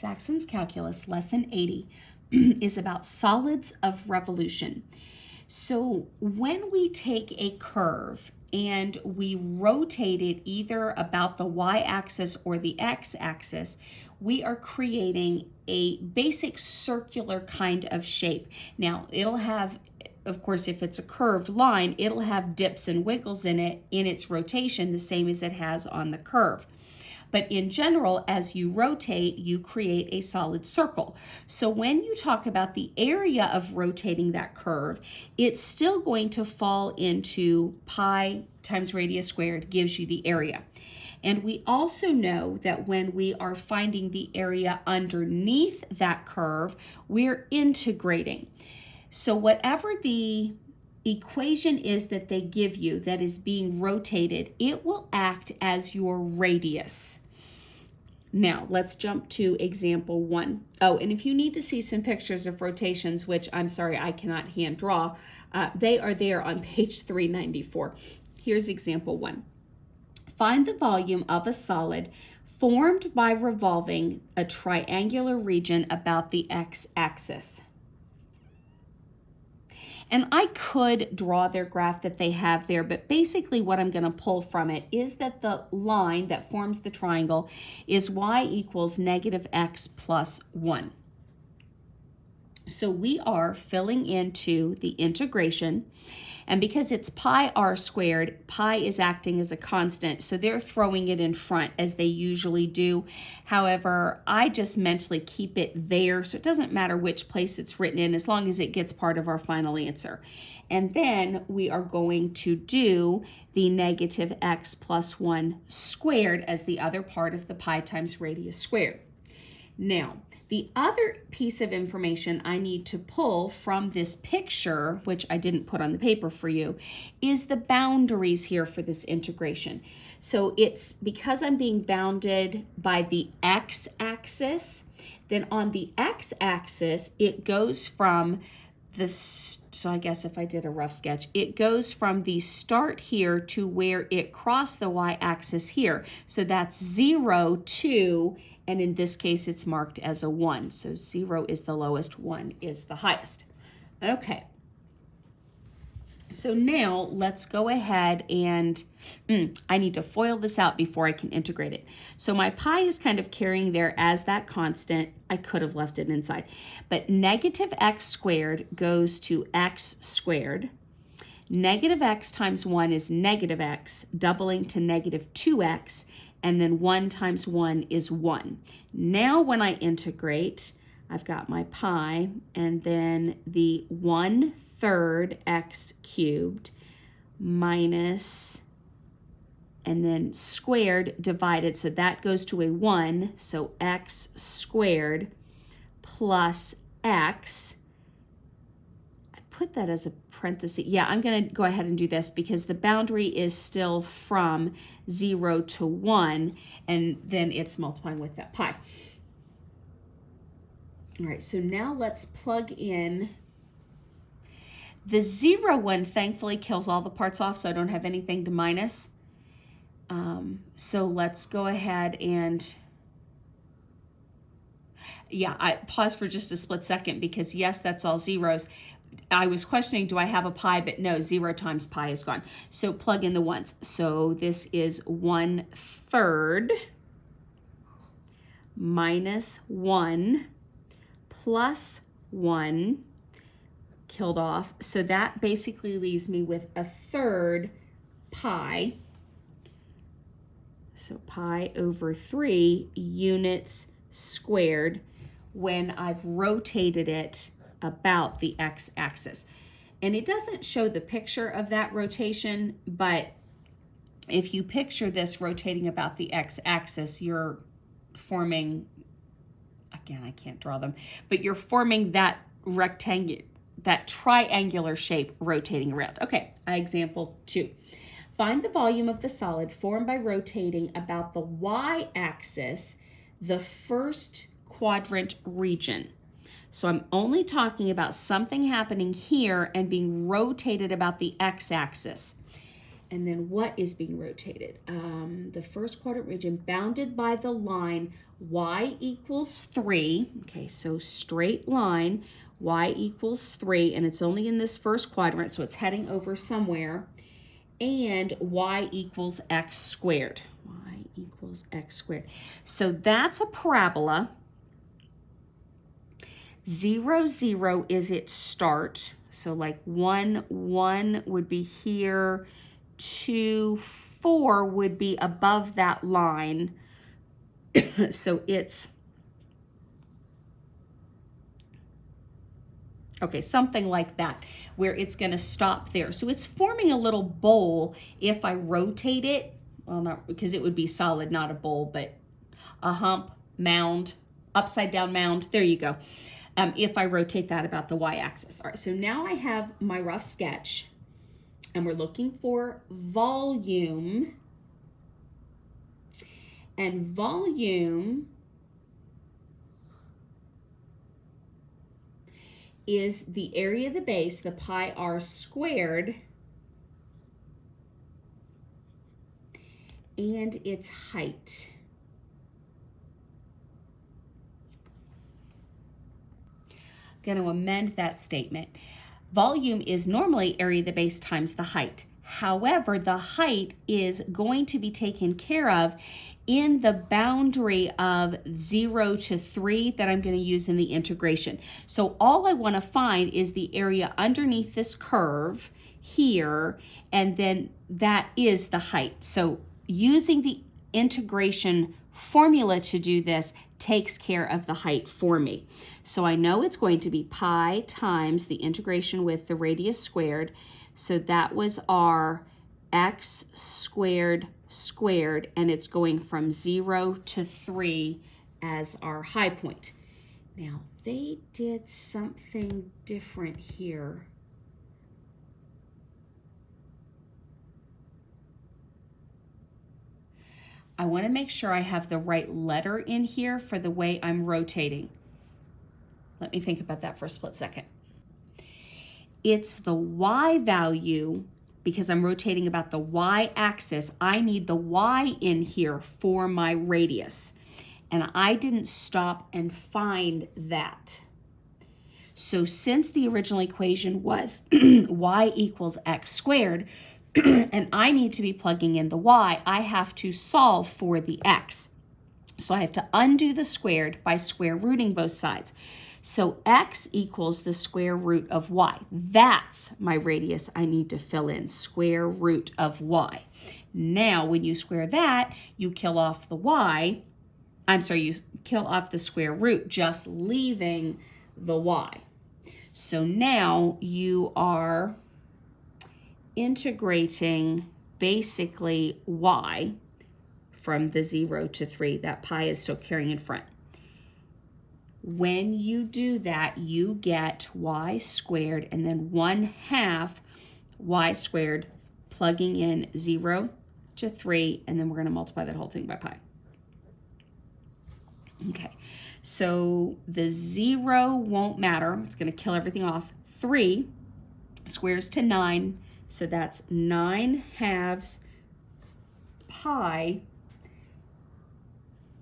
Saxon's Calculus, Lesson 80, is about solids of revolution. So when we take a curve and we rotate it either about the y-axis or the x-axis, we are creating a basic circular kind of shape. Now, it'll have, of course, if it's a curved line, it'll have dips and wiggles in it in its rotation, the same as it has on the curve. But in general, as you rotate, you create a solid circle. So when you talk about the area of rotating that curve, it's still going to fall into pi times radius squared gives you the area. And we also know that when we are finding the area underneath that curve, we're integrating. So whatever the equation is that they give you that is being rotated, it will act as your radius. Now, let's jump to example 1. Oh, and if you need to see some pictures of rotations, which I'm sorry, I cannot hand draw, they are there on page 394. Here's example 1. Find the volume of a solid formed by revolving a triangular region about the x-axis. And I could draw their graph that they have there, but basically what I'm going to pull from it is that the line that forms the triangle is y equals negative x plus 1. So we are filling into the integration, and because it's pi r squared, pi is acting as a constant, so they're throwing it in front as they usually do. However, I just mentally keep it there, so it doesn't matter which place it's written in as long as it gets part of our final answer. And then we are going to do the negative x plus 1 squared as the other part of the pi times radius squared. Now, the other piece of information I need to pull from this picture, which I didn't put on the paper for you, is the boundaries here for this integration. So it's because I'm being bounded by the x-axis, then on the x-axis, it goes from this, so I guess if I did a rough sketch, it goes from the start here to where it crossed the y-axis here. So that's 0, 2, and in this case, it's marked as a 1. So 0 is the lowest, 1 is the highest. Okay. So now let's go ahead and I need to FOIL this out before I can integrate it. So my pi is kind of carrying there as that constant. I could have left it inside. But negative x squared goes to x squared. Negative x times 1 is negative x, doubling to negative 2x. And then 1 times 1 is 1. Now when I integrate, I've got my pi, and then the 1/3 x cubed minus, and then squared divided, so that goes to a 1, so x squared plus x. I put that as a parenthesis. Yeah, I'm going to go ahead and do this because the boundary is still from 0 to 1, and then it's multiplying with that pi. All right, so now let's plug in. The 0 one thankfully kills all the parts off, so I don't have anything to minus. So let's go ahead and, yeah, I pause for just a split second because yes, that's all zeros. I was questioning, do I have a pi? But no, 0 times pi is gone. So plug in the ones. So this is 1/3 minus 1 plus 1 killed off. So that basically leaves me with 1/3 pi. So pi over 3 units squared when I've rotated it about the x-axis. And it doesn't show the picture of that rotation, but if you picture this rotating about the x-axis, you're forming, again, I can't draw them, but you're forming that rectangle, that triangular shape rotating around. Okay, example 2. Find the volume of the solid formed by rotating about the y-axis, the first quadrant region. So I'm only talking about something happening here and being rotated about the x-axis. And then what is being rotated? The first quadrant region bounded by the line y equals 3. Okay, so straight line, y equals 3, and it's only in this first quadrant, so it's heading over somewhere. And y equals x squared. Y equals x squared. So that's a parabola. 0, 0 is its start. So like 1, 1 would be here. 2, 4 would be above that line. So it's, okay, something like that, where it's going to stop there. So it's forming a little bowl if I rotate it. Well, not because it would be solid, not a bowl, but a hump, mound, upside down mound. There you go. If I rotate that about the y-axis. All right, so now I have my rough sketch, and we're looking for volume. And volume is the area of the base, the pi r squared, and its height. I'm going to amend that statement. Volume is normally area of the base times the height. However, the height is going to be taken care of in the boundary of 0 to 3 that I'm going to use in the integration. So all I want to find is the area underneath this curve here, and then that is the height. So using the integration formula to do this takes care of the height for me. So I know it's going to be pi times the integration with the radius squared. So that was our x squared squared, and it's going from 0 to 3 as our high point. Now, they did something different here. I want to make sure I have the right letter in here for the way I'm rotating. Let me think about that for a split second. It's the y value, because I'm rotating about the y-axis. I need the y in here for my radius. And I didn't stop and find that. So since the original equation was y equals x squared, and I need to be plugging in the y, I have to solve for the x. So I have to undo the squared by square rooting both sides. So x equals the square root of y. That's my radius I need to fill in, square root of y. Now, when you square that, you kill off the y. You kill off the square root, just leaving the y. So now you are integrating basically y from the 0 to 3. That pi is still carrying in front. When you do that, you get y squared and then 1/2 y squared, plugging in 0 to 3, and then we're going to multiply that whole thing by pi. Okay, so the 0 won't matter. It's going to kill everything off. 3 squares to 9, so that's 9/2 pi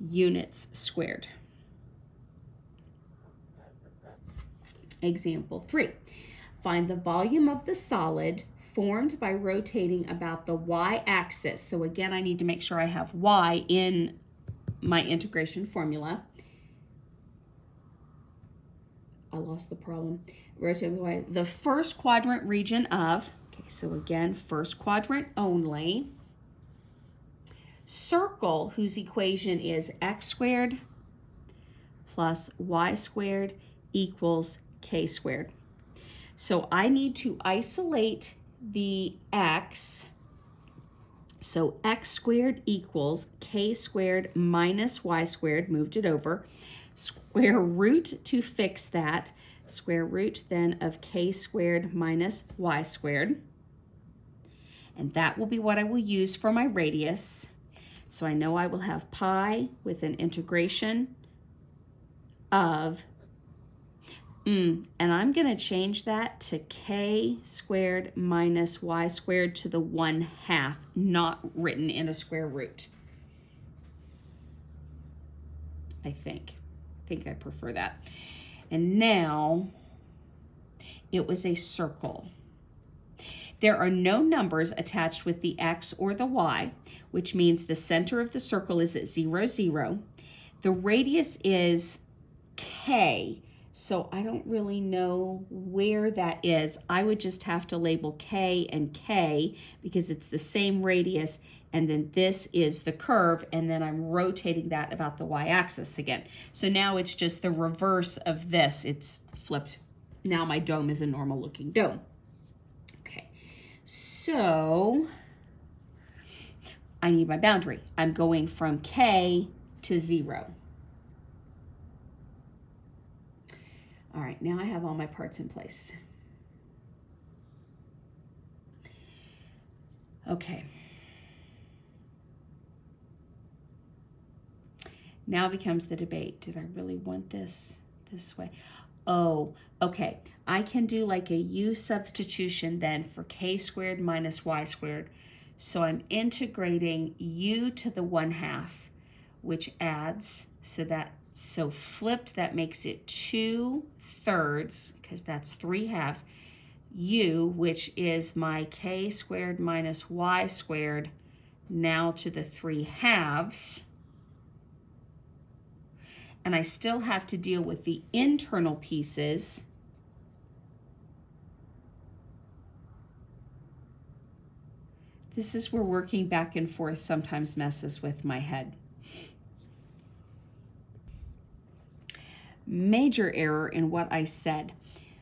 units squared. Example 3. Find the volume of the solid formed by rotating about the y-axis. So again, I need to make sure I have y in my integration formula. I lost the problem. Rotating the y. The first quadrant region of, okay, so again, first quadrant only. Circle, whose equation is x squared plus y squared equals k squared. So I need to isolate the x. So x squared equals k squared minus y squared, moved it over. Square root to fix that. Square root then of k squared minus y squared. And that will be what I will use for my radius. So I know I will have pi with an integration of And I'm going to change that to k squared minus y squared to the 1/2, not written in a square root. I think I prefer that. And now it was a circle. There are no numbers attached with the x or the y, which means the center of the circle is at 0, 0. The radius is k, so I don't really know where that is. I would just have to label k and k because it's the same radius, and then this is the curve, and then I'm rotating that about the y-axis again. So now it's just the reverse of this. It's flipped. Now my dome is a normal looking dome. Okay, so I need my boundary. I'm going from k to 0. All right, now I have all my parts in place. Okay. Now becomes the debate. Did I really want this way? Oh, okay. I can do like a u substitution then for k squared minus y squared. So I'm integrating u to the 1/2, which adds, so flipped, that makes it 2/3, because that's 3/2, u, which is my k squared minus y squared, now to the 3/2. And I still have to deal with the internal pieces. This is where working back and forth sometimes messes with my head. Major error in what I said.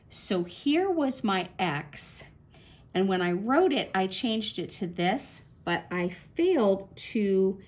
So here was my x, and when I wrote it, I changed it to this, but I failed to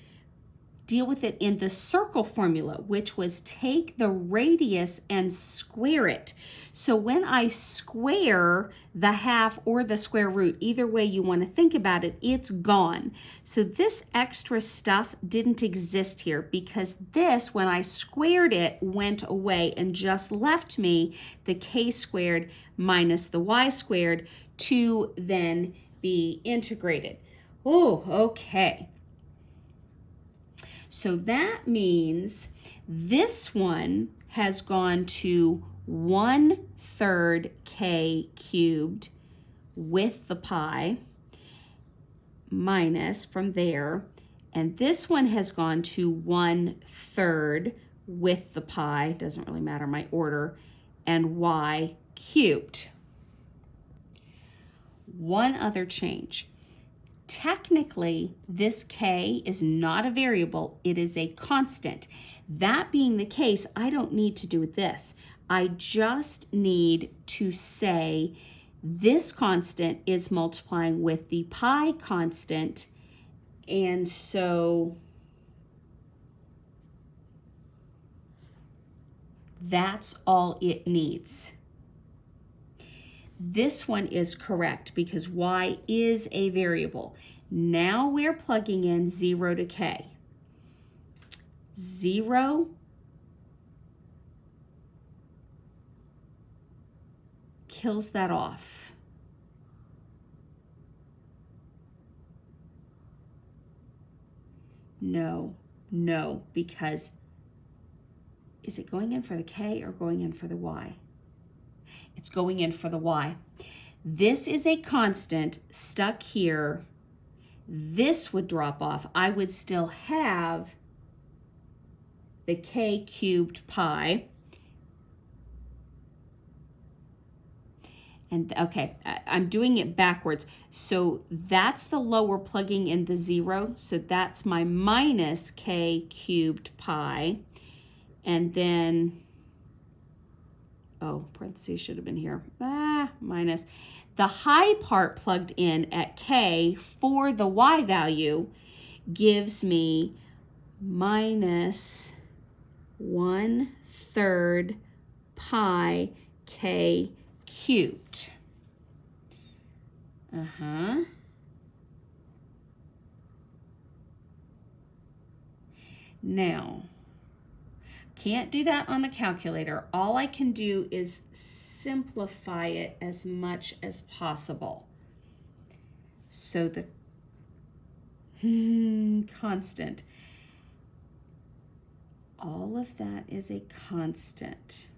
deal with it in the circle formula, which was take the radius and square it. So when I square the half or the square root, either way you want to think about it, it's gone. So this extra stuff didn't exist here because this, when I squared it, went away and just left me the k squared minus the y squared to then be integrated. Oh, okay. So that means this one has gone to 1/3 k cubed with the pi minus from there, and this one has gone to 1/3 with the pi, doesn't really matter my order, and y cubed. One other change. Technically, this k is not a variable, it is a constant. That being the case, I don't need to do this. I just need to say this constant is multiplying with the pi constant, and so that's all it needs. This one is correct because y is a variable. Now we're plugging in 0 to k. 0 kills that off. No, because is it going in for the k or going in for the y? It's going in for the y. This is a constant stuck here. This would drop off. I would still have the k cubed pi. And okay, I'm doing it backwards. So that's the lower plugging in the 0. So that's my minus k cubed pi. And then, oh, parentheses should have been here. Minus. The high part plugged in at k for the y value gives me minus 1/3 pi k cubed. Now, Can't do that on a calculator. All I can do is simplify it as much as possible. So the constant, all of that is a constant.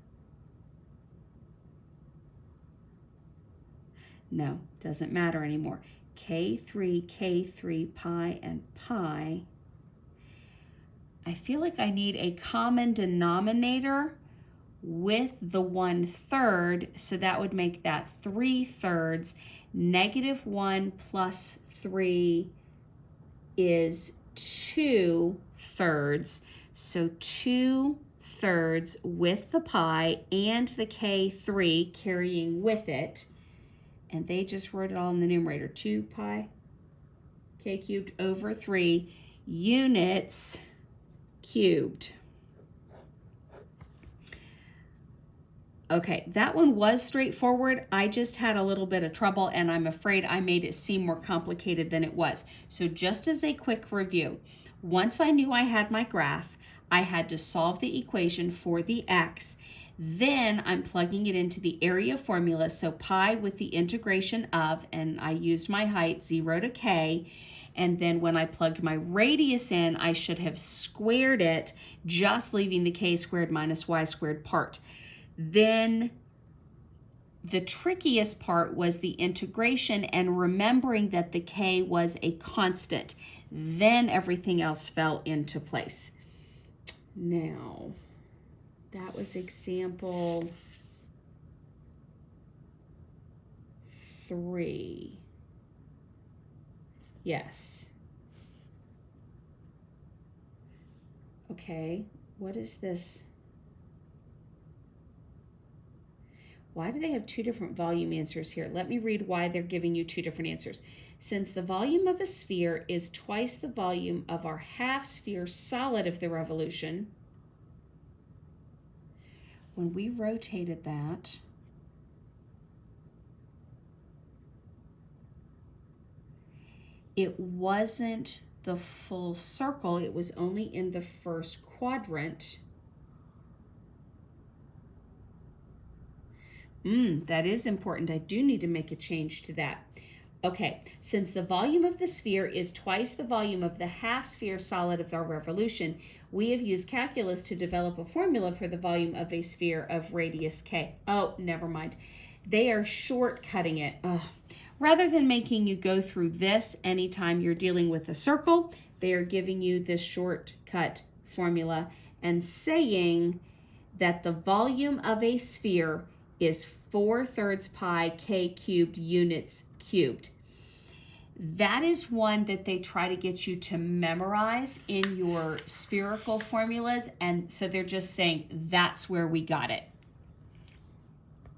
No, doesn't matter anymore. K3, pi, and pi. I feel like I need a common denominator with the 1/3, so that would make that 3/3. -1 plus 3 is 2/3. So 2/3 with the pi and the K3 carrying with it. And they just wrote it all in the numerator. 2 pi K cubed over 3 units cubed. Okay, that one was straightforward. I just had a little bit of trouble, and I'm afraid I made it seem more complicated than it was. So just as a quick review, once I knew I had my graph, I had to solve the equation for the x. Then I'm plugging it into the area formula, so pi with the integration of, and I used my height, 0 to k. And then when I plugged my radius in, I should have squared it, just leaving the k squared minus y squared part. Then the trickiest part was the integration and remembering that the k was a constant. Then everything else fell into place. Now, that was example 3. Yes. Okay, what is this? Why do they have two different volume answers here? Let me read why they're giving you two different answers. Since the volume of a sphere is twice the volume of our half sphere solid of the revolution, when we rotated that, it wasn't the full circle, it was only in the first quadrant. That is important. I do need to make a change to that. Okay, since the volume of the sphere is twice the volume of the half sphere solid of our revolution, we have used calculus to develop a formula for the volume of a sphere of radius k. Oh, never mind. They are shortcutting it. Rather than making you go through this anytime you're dealing with a circle, they are giving you this shortcut formula and saying that the volume of a sphere is 4/3 pi k cubed units cubed. That is one that they try to get you to memorize in your spherical formulas, and so they're just saying that's where we got it.